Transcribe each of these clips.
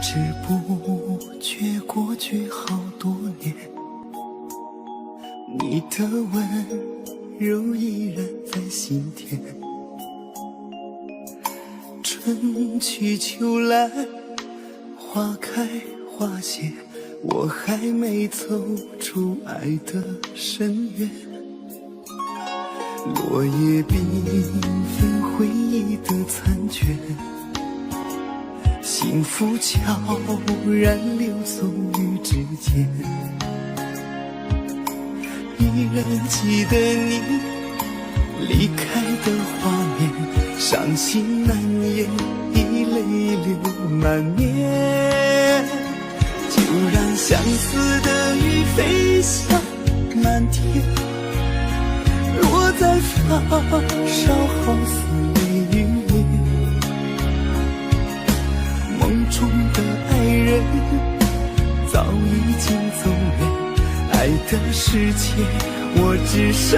知不觉过去好多年，你的温柔依然在心田。春去秋来，花开花谢，我还没走出爱的深渊。落叶缤纷，回忆的残缺，幸福悄然流送于指尖。依然记得你离开的画面，伤心难言，已泪流满面。就让相思的雨飞向满天，落在发梢好似泪雨绵。梦中的爱人早已经走远，爱的世界我只剩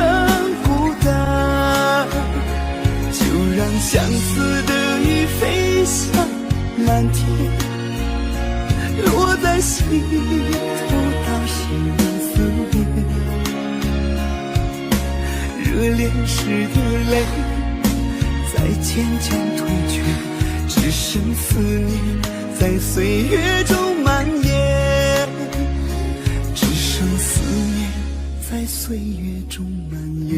孤单。就让相思的雨飞向满天，落在心头打湿了思念。热恋时的泪在渐渐退却，只剩思念在岁月中蔓延，只剩思念在岁月中蔓延。